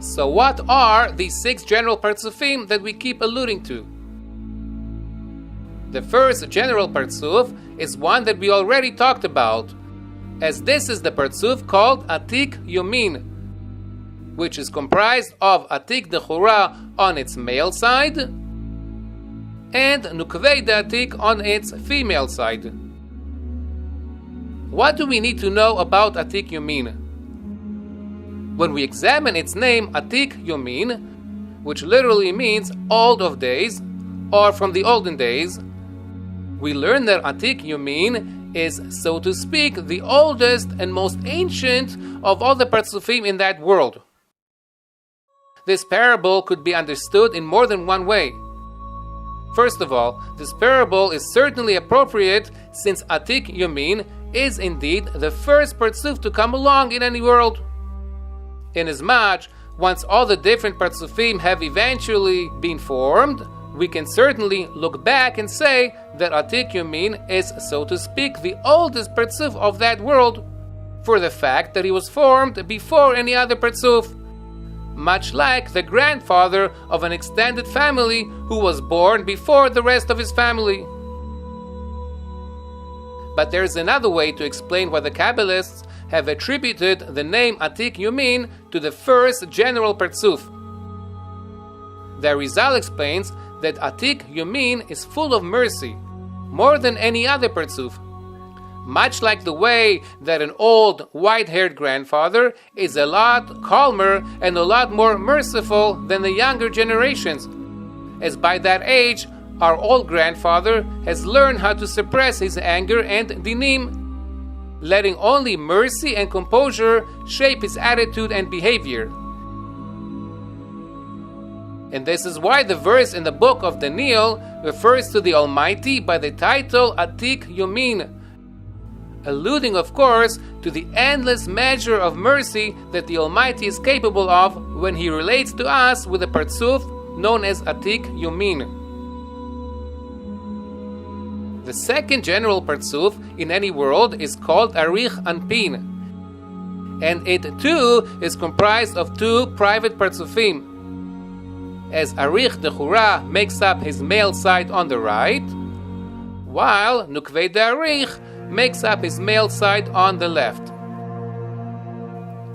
So what are these 6 general Partzuphim that we keep alluding to? The first general Partzuf is one that we already talked about, as this is the Partzuf called Atik Yomin, which is comprised of Atik the Chura on its male side and Nukvei the Atik on its female side. What do we need to know about Atik Yomin? When we examine its name Atik Yomin, which literally means old of days or from the olden days, we learn that Atik Yomin is, so to speak, the oldest and most ancient of all the Partzuphim in that world. This parable could be understood in more than one way. First of all, this parable is certainly appropriate since Atik Yomin is indeed the first Partzuf to come along in any world. Inasmuch, once all the different Partzufim have eventually been formed, we can certainly look back and say that Atik Yomin is, so to speak, the oldest Partzuf of that world, for the fact that he was formed before any other Partzuf, much like the grandfather of an extended family who was born before the rest of his family. But there's another way to explain why the Kabbalists have attributed the name Atik Yomin to the first general Partzuf. The Arizal explains that Atik Yomin is full of mercy, more than any other Partzuf, much like the way that an old white-haired grandfather is a lot calmer and a lot more merciful than the younger generations, as by that age our old grandfather has learned how to suppress his anger and dinim, letting only mercy and composure shape his attitude and behavior. And this is why the verse in the book of Daniel refers to the Almighty by the title Atik Yomin, alluding of course to the endless measure of mercy that the Almighty is capable of when He relates to us with a Partzuf known as Atik Yomin. The second general Partzuf in any world is called Arich Anpin, and it too is comprised of 2 private Partzufim, as Arich the Chura makes up his male side on the right, while Nukvei the Arich makes up his male side on the left.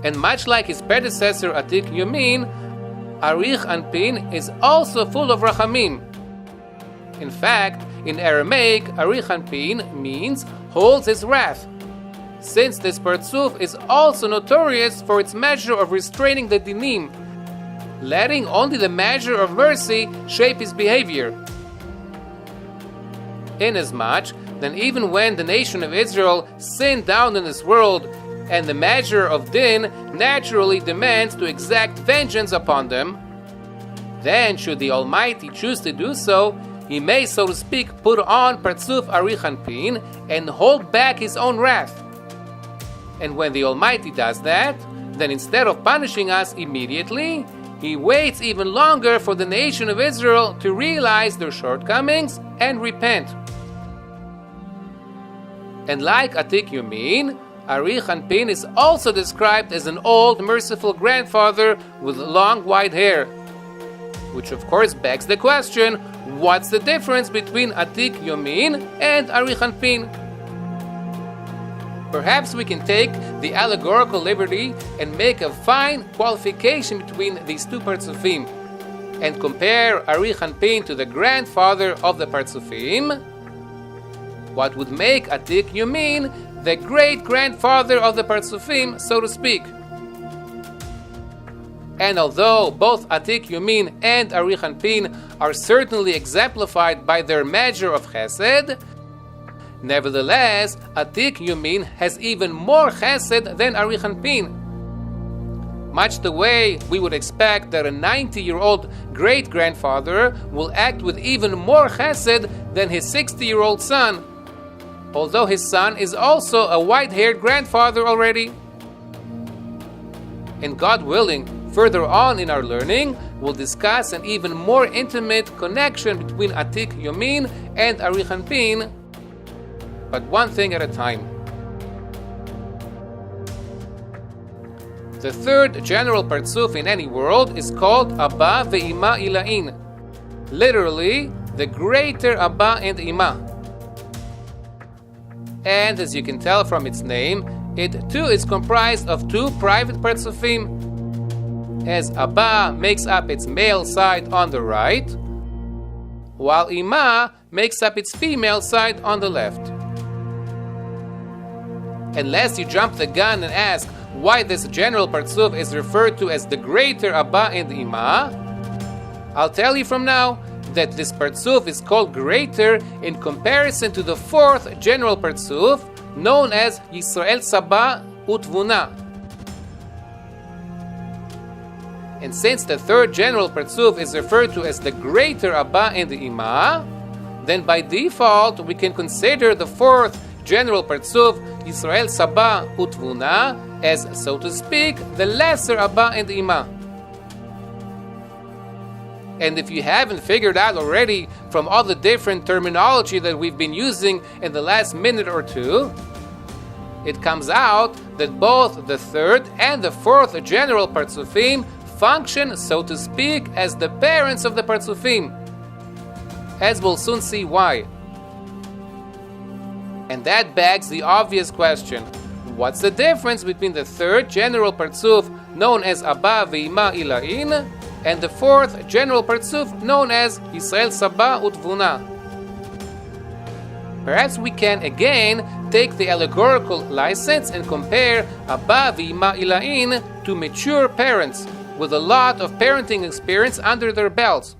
And much like his predecessor Atik Yomin, Arich Anpin is also full of rachamim. In fact, in Aramaic, Arich Anpin means holds his wrath, since this Partzuf is also notorious for its measure of restraining the dinim, letting only the measure of mercy shape his behavior. Inasmuch that even when the nation of Israel sinned down in this world, and the measure of din naturally demands to exact vengeance upon them, then should the Almighty choose to do so, He may, so to speak, put on Partzuf Arich Anpin and hold back His own wrath. And when the Almighty does that, then instead of punishing us immediately, He waits even longer for the nation of Israel to realize their shortcomings and repent. And like Atik Yomin, Arich Anpin is also described as an old, merciful grandfather with long white hair, which of course begs the question, what's the difference between Atik Yomin and Arich Anpin? Perhaps we can take the allegorical liberty and make a fine qualification between these 2 Partzufim and compare Arich Anpin to the grandfather of the Partzuphim, what would make Atik Yomin the great-grandfather of the Partzuphim, so to speak. And although both Atik Yomin and Arich Anpin are certainly exemplified by their measure of chesed, nevertheless, Atik Yomin has even more chesed than Arich Anpin, much the way we would expect that a 90-year-old great-grandfather will act with even more chesed than his 60-year-old son, although his son is also a white-haired grandfather already. And God willing, further on in our learning, we'll discuss an even more intimate connection between Atik Yomin and Arich Anpin, but one thing at a time. The third general Partzuf in any world is called Abba ve'Ima Ilain, literally the greater Abba and Ima. And as you can tell from its name, it too is comprised of two private Partzuphim, as Abba makes up its male side on the right, while Ima makes up its female side on the left. Unless you jump the gun and ask why this general Partzuf is referred to as the greater Abba and Ima, I'll tell you from now that this Partzuf is called greater in comparison to the fourth general Partzuf, known as Yisrael Saba Tevunah. And since the third general Partzuf is referred to as the greater Abba and Ima, then by default we can consider the fourth general Partzuf, Yisrael Saba Tevunah, as, so to speak, the lesser Abba and Ima. And if you haven't figured out already from all the different terminology that we've been using in the last minute or two, it comes out that both the third and the fourth general Partzufim function, so to speak, as the parents of the Partzufim, as we'll soon see why. And that begs the obvious question: what's the difference between the third general Partzuf, known as Abba ve'Ima Ilain, and the fourth general Partzuf, known as Yisrael Saba Tevunah? Perhaps we can again take the allegorical license and compare Abba ve'Ima Ilain to mature parents with a lot of parenting experience under their belts.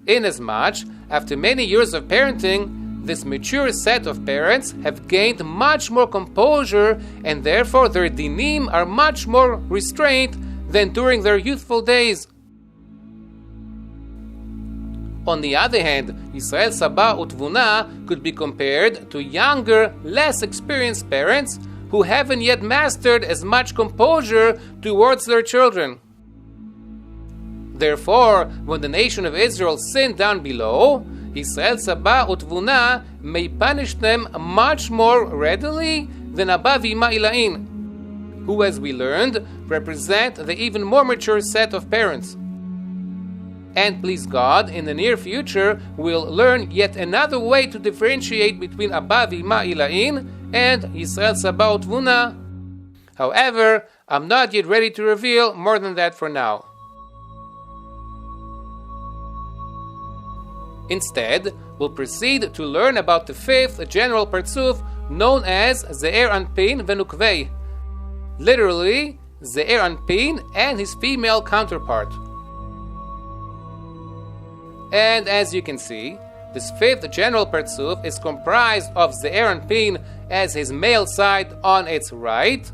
Inasmuch, after many years of parenting, this mature set of parents have gained much more composure, and therefore their dinim are much more restrained than during their youthful days. On the other hand, Yisrael Saba Tevunah could be compared to younger, less experienced parents who haven't yet mastered as much composure towards their children. Therefore, when the nation of Israel sinned down below, Yisrael Saba Tevunah may punish them much more readily than Abba ve'Ima Ilain, who, as we learned, represent the even more mature set of parents. And please God, in the near future, we'll learn yet another way to differentiate between Abba ve'Ima Ilain and Yisrael Saba Tevunah. However, I'm not yet ready to reveal more than that for now. Instead, we'll proceed to learn about the fifth general Partzuf, known as Zeir Anpin Venukvei, literally Zeir Anpin and his female counterpart. And as you can see, this fifth general Partzuf is comprised of Zeir Anpin as his male side on its right,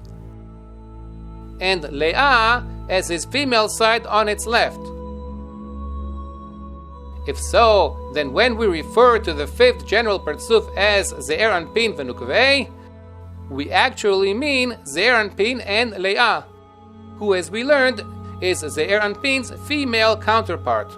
and Leah as his female side on its left. If so, then when we refer to the fifth general Partzuf as Zeir Anpin Venukvei, we actually mean Zeir Anpin and Leah, who, as we learned, is Zeir Anpin's female counterpart.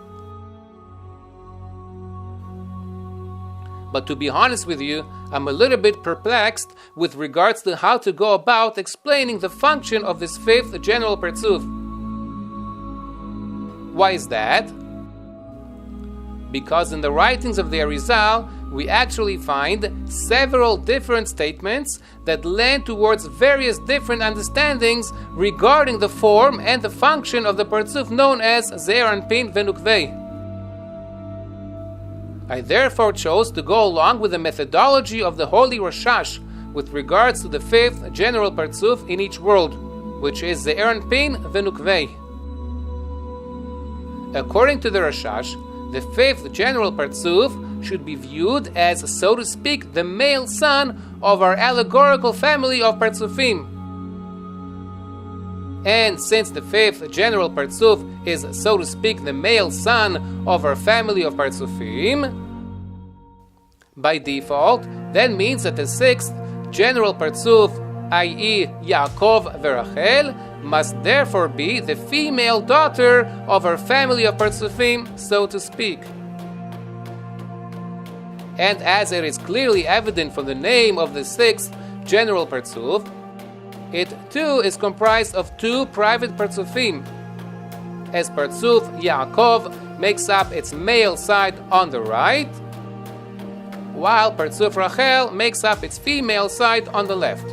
But to be honest with you, I'm a little bit perplexed with regards to how to go about explaining the function of this fifth general Partzuf. Why is that? Because in the writings of the Arizal, we actually find several different statements that lend towards various different understandings regarding the form and the function of the Partzuf known as Zeir Anpin Venukvei. I therefore chose to go along with the methodology of the Holy Rashash with regards to the fifth general Partzuf in each world, which is Zeir Anpin Venukvei. According to the Rashash, the fifth general Partzuf should be viewed as, so to speak, the male son of our allegorical family of Partzufim. And since the fifth general Partzuf is, so to speak, the male son of our family of Partzuphim, by default, that means that the sixth general Partzuf, i.e. Yaakov Verachel, must therefore be the female daughter of our family of Partzuphim, so to speak. And as it is clearly evident from the name of the sixth general Partzuf, It too is comprised of two private Partzuphim, as Partzuf Yaakov makes up its male side on the right, while Partzuf Rachel makes up its female side on the left.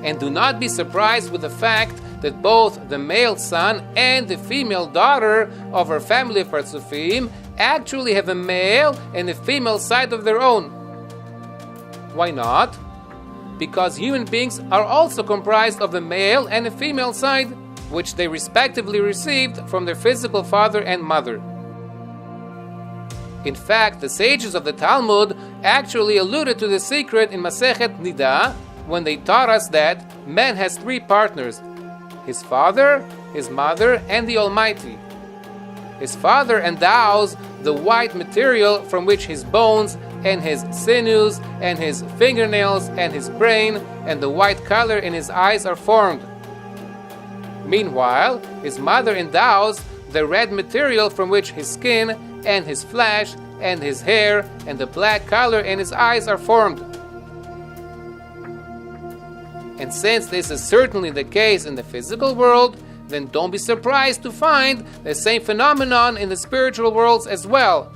And do not be surprised with the fact that both the male son and the female daughter of our family of Partzuphim actually have a male and a female side of their own. Why not? Because human beings are also comprised of a male and a female side, which they respectively received from their physical father and mother. In fact, the sages of the Talmud actually alluded to the secret in Masechet Nida when they taught us that man has three partners: his father, his mother, and the Almighty. His father endows the white material from which his bones and his sinews and his fingernails and his brain and the white color in his eyes are formed. Meanwhile, his mother endows the red material from which his skin and his flesh and his hair and the black color in his eyes are formed. And since this is certainly the case in the physical world, then don't be surprised to find the same phenomenon in the spiritual worlds as well,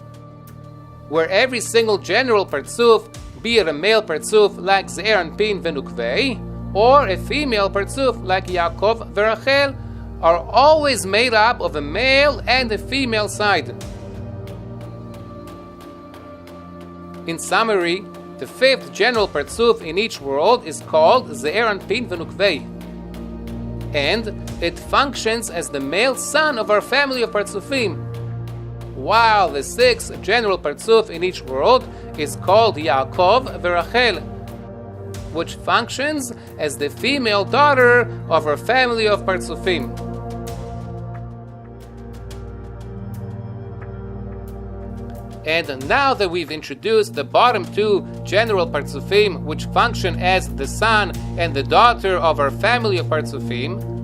where every single general Partzuf, be it a male Partzuf like Zeir, Anpin, Ve-Yosher, or a female Partzuf like Yaakov, Ve-Rachel, are always made up of a male and a female side. In summary, the fifth general Partzuf in each world is called Zeir, Anpin, Ve-Yosher, and it functions as the male son of our family of Partzufim, while the sixth general Partzuf in each world is called Yaakov Ve-Rachel, which functions as the female daughter of our family of Partzufim. And now that we've introduced the bottom two general Partzufim, which function as the son and the daughter of our family of Partzufim,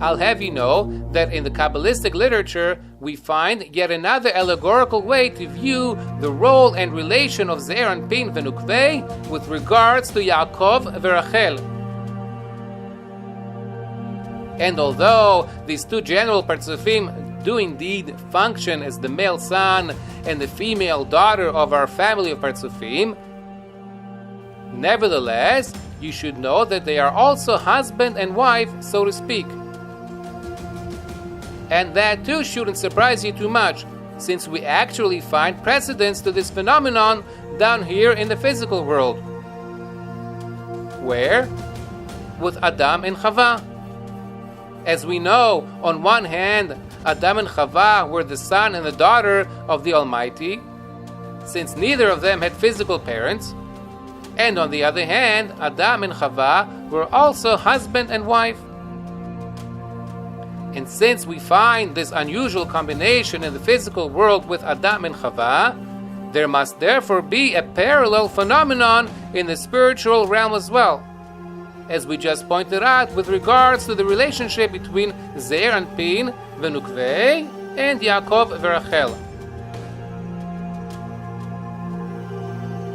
I'll have you know that in the Kabbalistic literature we find yet another allegorical way to view the role and relation of Zeir, Anpin, Ve-Yosher with regards to Yaakov Ve-Rachel. And although these two general Partzufim do indeed function as the male son and the female daughter of our family of Partzufim, nevertheless, you should know that they are also husband and wife, so to speak. And that too shouldn't surprise you too much, since we actually find precedents to this phenomenon down here in the physical world. Where? With Adam and Chava. As we know, on one hand, Adam and Chava were the son and the daughter of the Almighty, since neither of them had physical parents. And on the other hand, Adam and Chava were also husband and wife. And since we find this unusual combination in the physical world with Adam and Chava, there must therefore be a parallel phenomenon in the spiritual realm as well, as we just pointed out with regards to the relationship between Zeir, Anpin, Ve-Yosher, and Yaakov Ve-Rachel.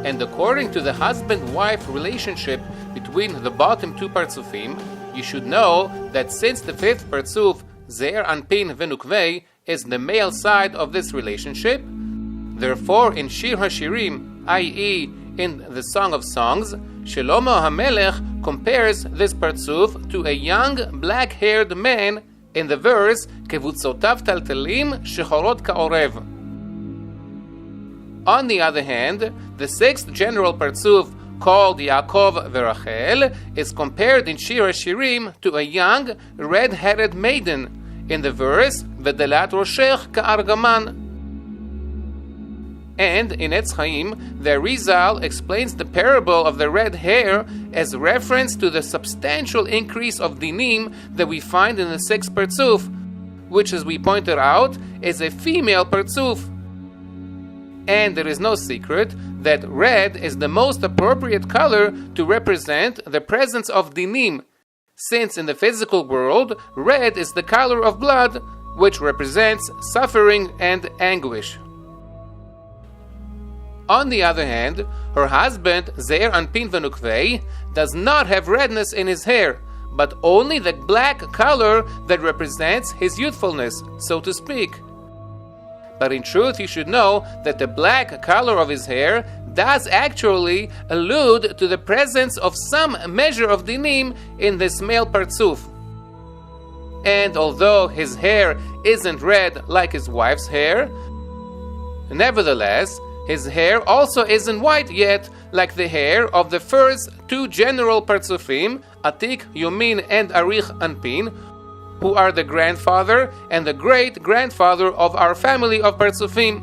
And according to the husband-wife relationship between the bottom two Partzufim, you should know that since the fifth Partzuf, Zeir, Anpin, Ve-Yosher, is the male side of this relationship, therefore in Shir HaShirim, i.e. in the Song of Songs, Shlomo HaMelech compares this Partzuf to a young black-haired man in the verse Kevutzotav taltelim shechorot ka'orev. On the other hand, the sixth general Partzuf, called Yaakov Ve-Rachel, is compared in Shir HaShirim to a young red-headed maiden in the verse V'delat roshech ka'argaman. And in Etz Chaim, the Arizal explains the parable of the red hair as reference to the substantial increase of dinim that we find in the sixth Partzuf, which, as we pointed out, is a female Partzuf. And there is no secret that red is the most appropriate color to represent the presence of dinim, since in the physical world, red is the color of blood, which represents suffering and anguish. On the other hand, her husband, Zeir Anpin Venukvei, does not have redness in his hair, but only that black color that represents his youthfulness, so to speak. But in truth, you should know that the black color of his hair does actually allude to the presence of some measure of dinim in this male Partzuf. And although his hair isn't red like his wife's hair, nevertheless, his hair also isn't white yet like the hair of the first two general Partzuphim, Atik, Yomin, and Arich, Anpin, who are the grandfather and the great-grandfather of our family of Partzuphim.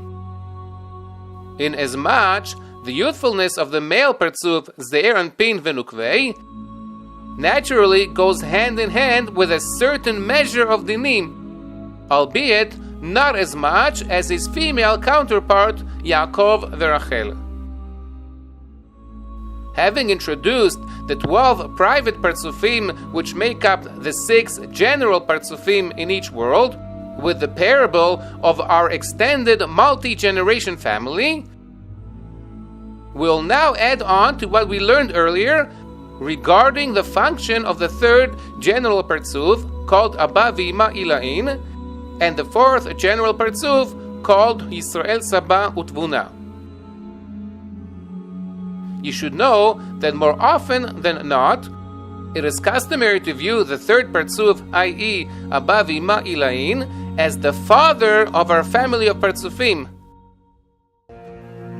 Inasmuch the youthfulness of the male Partzuf, Zeir Anpin Venukvei, naturally goes hand in hand with a certain measure of dinim, albeit not as much as his female counterpart, Yaakov Verachel. Having introduced the 12 private Partzufim which make up the 6 general Partzufim in each world, with the parable of our extended multi-generation family, we'll now add on to what we learned earlier regarding the function of the third general Partzuf called Abba V'Ima Ilain, and the fourth general Partzuf called Yisrael Saba Tevunah. You should know that more often than not, it is customary to view the third Partzuf, i.e. Abba V'Ima Ilain, as the father of our family of Partzufim.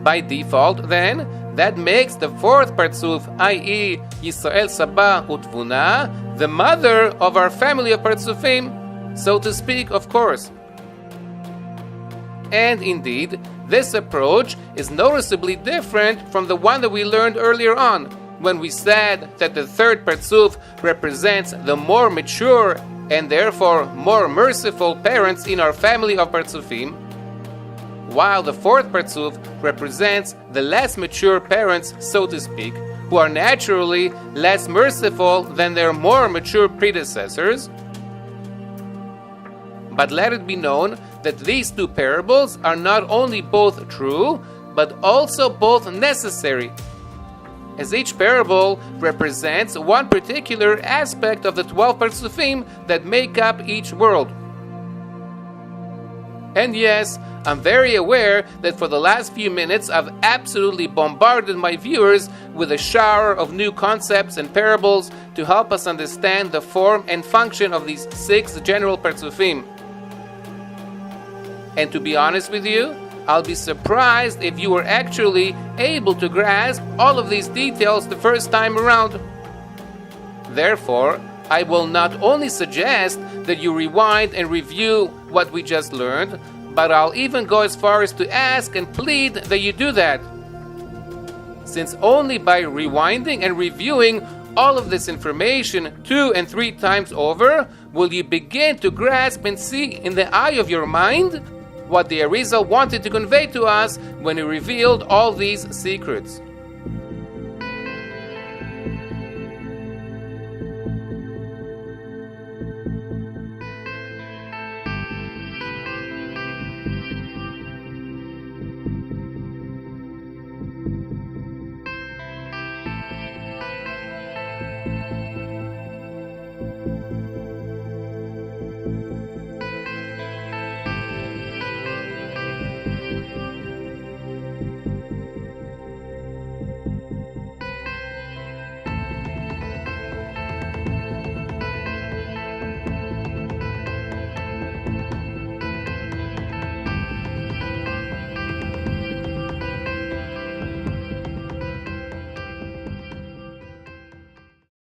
By default, then, that makes the fourth Partzuf, i.e. Yisrael Saba Tevunah, the mother of our family of Partzufim, so to speak, of course. And indeed, this approach is noticeably different from the one that we learned earlier on, when we said that the third Partzuf represents the more mature and therefore more merciful parents in our family of Partzufim, while the fourth Partzuf represents the less mature parents, so to speak, who are naturally less merciful than their more mature predecessors. But let it be known that these two parables are not only both true, but also both necessary, as each parable represents one particular aspect of the 12 Partzufim that make up each world. And yes, I'm very aware that for the last few minutes I've absolutely bombarded my viewers with a shower of new concepts and parables to help us understand the form and function of these 6 general Partzufim. And to be honest with you, I'll be surprised if you were actually able to grasp all of these details the first time around. Therefore, I will not only suggest that you rewind and review what we just learned, but I'll even go as far as to ask and plead that you do that. Since only by rewinding and reviewing all of this information 2 and 3 times over will you begin to grasp and see in the eye of your mind what the Arizal wanted to convey to us when he revealed all these secrets.